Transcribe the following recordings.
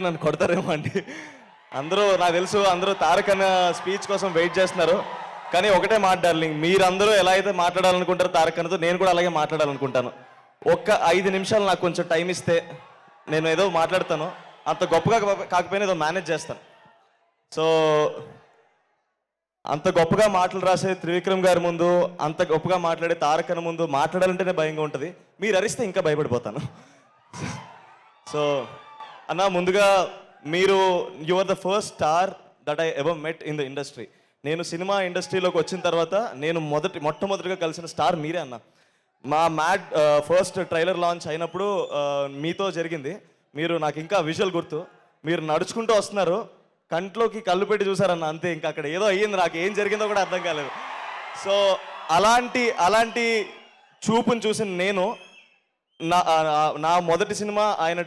నన్ను కొడతారేమో అండి. అందరూ నాకు తెలుసు, అందరూ తారక్ అన్న స్పీచ్ కోసం వెయిట్ చేస్తున్నారు. కానీ ఒకటే మాట డార్లింగ్, మీరందరూ ఎలా అయితే మాట్లాడాలనుకుంటారో తారక్ అన్నతో నేను కూడా అలాగే మాట్లాడాలనుకుంటాను. ఒక్క 5 నిమిషాలు నాకు కొంచెం టైం ఇస్తే నేను ఏదో మాట్లాడతాను. అంత గొప్పగా కాకపోయినా ఏదో మేనేజ్ చేస్తాను. సో అంత గొప్పగా మాటలు రాసే త్రివిక్రమ్ గారి ముందు, అంత గొప్పగా మాట్లాడే తారక్ అన్న ముందు మాట్లాడాలంటేనే భయంగా ఉంటుంది. మీరు అరిస్తే ఇంకా భయపడిపోతాను. సో అన్న, ముందుగా మీరు you are the first star that I ever met in the industry. నేను సినిమా ఇండస్ట్రీలోకి వచ్చిన తర్వాత నేను మొట్టమొదటిగా కలిసిన స్టార్ మీరే అన్న. మా మ్యాడ్ ఫస్ట్ ట్రైలర్ లాంచ్ అయినప్పుడు మీతో జరిగింది. మీరు నాకు ఇంకా విజువల్ గుర్తు. మీరు నడుచుకుంటూ వస్తున్నారు, కంట్లోకి కళ్ళు పెట్టి చూసారన్న, అంతే. ఇంకా అక్కడ ఏదో అయ్యింది, నాకు ఏం జరిగిందో కూడా అర్థం కాలేదు. సో అలాంటి చూపుని చూసిన నేను నా మొదటి సినిమా ఆయన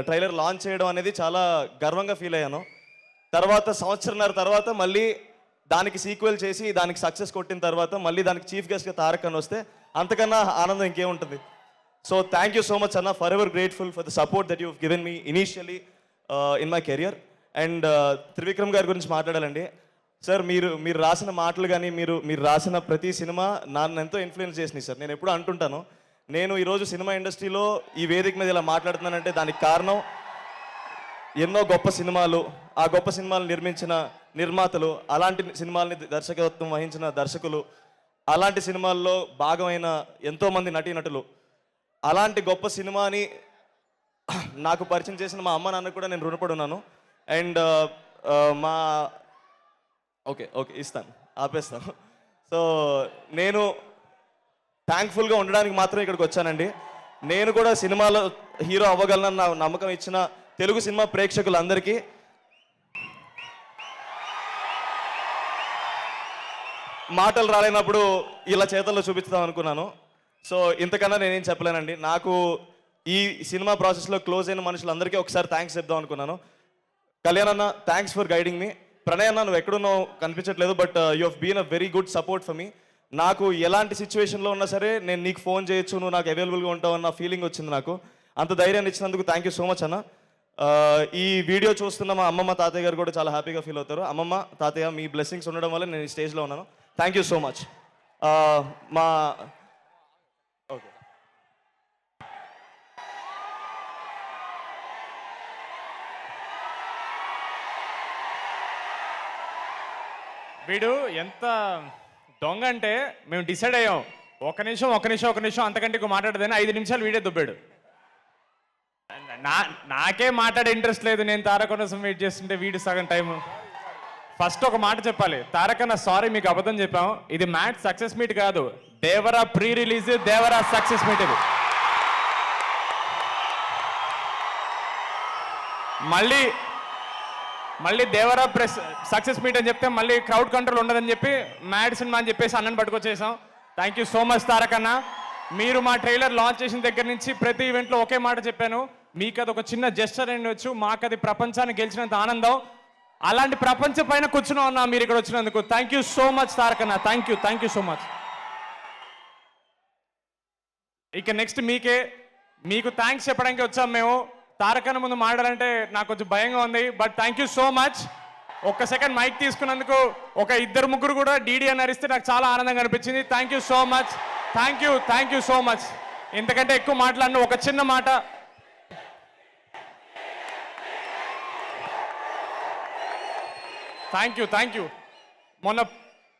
ట్రైలర్ లాంచ్ చేయడం అనేది చాలా గర్వంగా ఫీల్ అయ్యాను. తర్వాత సంవత్సరంన్నర తర్వాత మళ్ళీ దానికి సీక్వెల్ చేసి దానికి సక్సెస్ కొట్టిన తర్వాత మళ్ళీ దానికి చీఫ్ గెస్ట్గా తారక్ అన్న వస్తే అంతకన్నా ఆనందం ఇంకేముంటుంది. So thank you so much అన్న, for ever grateful for the support that you given me initially in my career. And Trivikram గారి గురించి మాట్లాడాలండి. సార్, మీరు రాసిన మాటలు కానీ మీరు రాసిన ప్రతి సినిమా నన్ను ఎంతో ఇన్ఫ్లుయెన్స్ చేసినాయి సార్. నేను ఎప్పుడూ అంటుంటాను, నేను ఈరోజు సినిమా ఇండస్ట్రీలో ఈ వేదిక మీద ఇలా మాట్లాడుతున్నానంటే దానికి కారణం ఎన్నో గొప్ప సినిమాలు, ఆ గొప్ప సినిమాలు నిర్మించిన నిర్మాతలు, అలాంటి సినిమాల్ని దర్శకత్వం వహించిన దర్శకులు, అలాంటి సినిమాల్లో భాగమైన ఎంతోమంది నటీనటులు, అలాంటి గొప్ప సినిమాని నాకు పరిచయం చేసిన మా అమ్మ నాన్నకు కూడా నేను రుణపడి ఉన్నాను. అండ్ మా ఓకే ఇస్తాను, ఆపేస్తాను. సో నేను థ్యాంక్ఫుల్గా ఉండడానికి మాత్రం ఇక్కడికి వచ్చానండి. నేను కూడా సినిమాలో హీరో అవ్వగలనన్న నా నమ్మకం ఇచ్చిన తెలుగు సినిమా ప్రేక్షకులందరికీ మాటలు రాలేనప్పుడు ఇలా చేతల్లో చూపిస్తాం అనుకున్నాను. సో ఇంతకన్నా నేనేం చెప్పలేనండి. నాకు ఈ సినిమా ప్రాసెస్లో క్లోజ్ అయిన మనుషులందరికీ ఒకసారి థ్యాంక్స్ చెప్దాం అనుకున్నాను. కళ్యాణ్ అన్న, thanks for guiding me. Pranay అన్న, నువ్వు ఎక్కడున్నావు కనిపించట్లేదు, but you have been a very good support for me. నాకు ఎలాంటి సిచ్యువేషన్లో ఉన్నా సరే నేను నీకు ఫోన్ చేయొచ్చు, నువ్వు నాకు అవైలబుల్గా ఉంటావు అన్న ఫీలింగ్ వచ్చింది నాకు. అంత ధైర్యాన్ని ఇచ్చినందుకు థ్యాంక్ యూ సో మచ్ అన్న. ఈ వీడియో చూస్తున్న మా అమ్మమ్మ తాతయ్య గారు కూడా చాలా హ్యాపీగా ఫీల్ అవుతారు. అమ్మమ్మ తాతయ్య, మీ బ్లెస్సింగ్స్ ఉండడం వల్ల నేను ఈ స్టేజ్లో ఉన్నాను. Thank you so much. మా ఓకే, వీడు ఎంత దొంగ అంటే మేము డిసైడ్ అయ్యాం, ఒక నిమిషం అంతకంటే ఎక్కువ మాట్లాడదని 5 నిమిషాలు వీడే దుబ్బాడు. నాకే మాట్లాడే ఇంట్రెస్ట్ లేదు, నేను తారక్ కోసం వెయిట్ చేస్తుంటే వీడు సగం టైం. ఫస్ట్ ఒక మాట చెప్పాలి, తారక్ అన్న సారీ, మీకు అబద్ధం చెప్పాం. ఇది మ్యాచ్ సక్సెస్ మీట్ కాదు, Devara pre release, Devara success meet. ఇది మళ్ళీ దేవరా ప్రెస్ సక్సెస్ మీట్ అని చెప్తే మళ్ళీ క్రౌడ్ కంట్రోల్ ఉండదని చెప్పి మ్యాడ్ సినిమా అని చెప్పేసి అన్నని పట్టుకొచ్చేసాం. Thank you so much Tarak అన్న. మీరు మా ట్రైలర్ లాంచ్ చేసిన దగ్గర నుంచి ప్రతి ఈవెంట్లో ఒకే మాట చెప్పాను, మీకు అది ఒక చిన్న జెస్చర్ ఉండొచ్చు, మాకు అది ప్రపంచాన్ని గెలిచినంత ఆనందం. అలాంటి ప్రపంచం పైన కూర్చున్నాం అన్న మీరు ఇక్కడ వచ్చినందుకు. Thank you so much Tarak అన్న, థ్యాంక్ యూ సో మచ్. ఇక నెక్స్ట్ మీకు థ్యాంక్స్ చెప్పడానికి వచ్చాం మేము. తారక్ అన్న ముందు మాట్లాడాలంటే నాకు కొంచెం భయంగా ఉంది, but thank you so much. ఒక్క సెకండ్ మైక్ తీసుకున్నందుకు ఒక 2-3 కూడా డీడీ అని అరిస్తే నాకు చాలా ఆనందంగా అనిపించింది. Thank you so much, thank you so much. ఇంతకంటే ఎక్కువ మాట్లాడను, ఒక చిన్న మాట. Thank you. మొన్న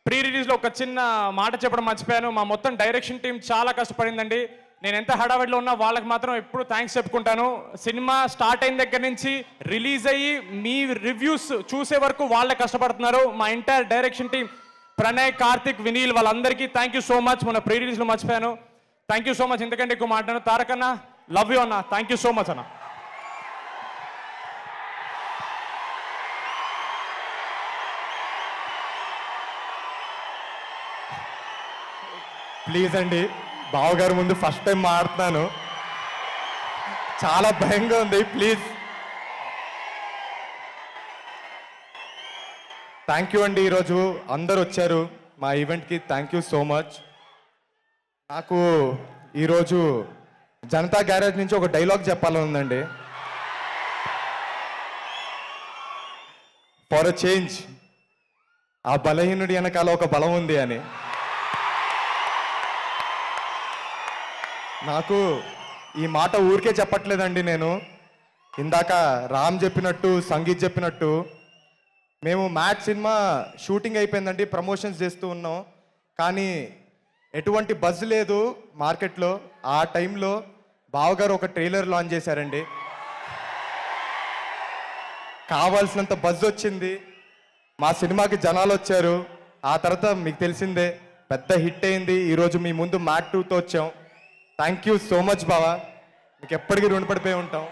ప్రీ రిలీజ్లో ఒక చిన్న మాట చెప్పడం మర్చిపోయాను. మా మొత్తం డైరెక్షన్ టీం చాలా కష్టపడిందండి. నేను ఎంత హడావిడిలో ఉన్నా వాళ్ళకి మాత్రం ఎప్పుడు థ్యాంక్స్ చెప్పుకుంటాను. సినిమా స్టార్ట్ అయిన దగ్గర నుంచి రిలీజ్ అయ్యి మీ రివ్యూస్ చూసే వరకు వాళ్ళే కష్టపడుతున్నారు. మా entire direction team, Pranay, Karthik, Vineel, వాళ్ళందరికీ థ్యాంక్ యూ సో మచ్. మన ప్రీ రిలీజ్లో మర్చిపోయాను. Thank you so much. ఎందుకంటే ఎక్కువ మాట్లాడాను. తారక్ అన్న, లవ్ యూ అన్న, థ్యాంక్ యూ సో మచ్ అన్న. ప్లీజ్ అండి, బావగారు ముందు ఫస్ట్ టైం మాట్లాడుతున్నాను, చాలా భయంగా ఉంది. ప్లీజ్. థ్యాంక్ యూ అండి. ఈరోజు అందరు వచ్చారు మా ఈవెంట్కి, థ్యాంక్ యూ సో మచ్. నాకు ఈరోజు జనతా గ్యారేజ్ నుంచి ఒక డైలాగ్ చెప్పాలని ఉందండి. ఫర్ అ చేంజ్ ఆ బలహీనుడి వెనకాల ఒక బలం ఉంది అని. నాకు ఈ మాట ఊరికే చెప్పట్లేదండి నేను. ఇందాక రామ్ చెప్పినట్టు, సంగీత్ చెప్పినట్టు, మేము మ్యాట్ సినిమా షూటింగ్ అయిపోయిందండి, ప్రమోషన్స్ చేస్తూ ఉన్నాం. కానీ ఎటువంటి బజ్ లేదు మార్కెట్లో. ఆ టైంలో బావగారు ఒక ట్రైలర్ లాంచ్ చేశారండి. కావాల్సినంత బజ్ వచ్చింది, మా సినిమాకి జనాలు వచ్చారు. ఆ తర్వాత మీకు తెలిసిందే పెద్ద హిట్ అయింది. ఈరోజు మీ ముందు మ్యాట్ 2తో వచ్చాం. థ్యాంక్ యూ సో మచ్ బావా, మీకు ఎప్పటికీ రుణపడిపోయి ఉంటాం.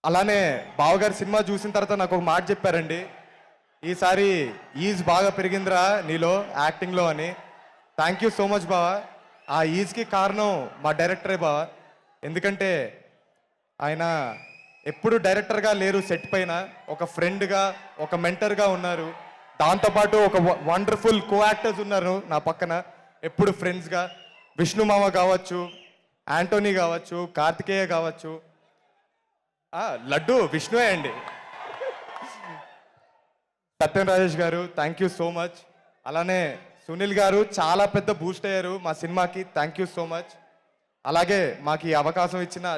అలానే బావగారు సినిమా చూసిన తర్వాత నాకు ఒక మాట చెప్పారండి, ఈసారి ఈజ్ బాగా పెరిగిందిరా నీలో యాక్టింగ్లో అని. థ్యాంక్ యూ సో మచ్ బావా. ఆ ఈజ్కి కారణం మా డైరెక్టరే బావా. ఎందుకంటే ఆయన ఎప్పుడు డైరెక్టర్గా లేరు, సెట్ పైన ఒక ఫ్రెండ్గా, ఒక మెంటర్గా ఉన్నారు. దాంతోపాటు ఒక వండర్ఫుల్ కో యాక్టర్స్ ఉన్నారు నా పక్కన, ఎప్పుడు ఫ్రెండ్స్గా. విష్ణు మామ కావచ్చు, యాంటోనీ కావచ్చు, కార్తికేయ కావచ్చు, లడ్డు విష్ణువే అండి. సత్యం రాజేష్ గారు థ్యాంక్ యూ సో మచ్. అలానే సునీల్ గారు చాలా పెద్ద బూస్ట్ అయ్యారు మా సినిమాకి. Thank you so much. అలాగే మాకు ఈ అవకాశం ఇచ్చిన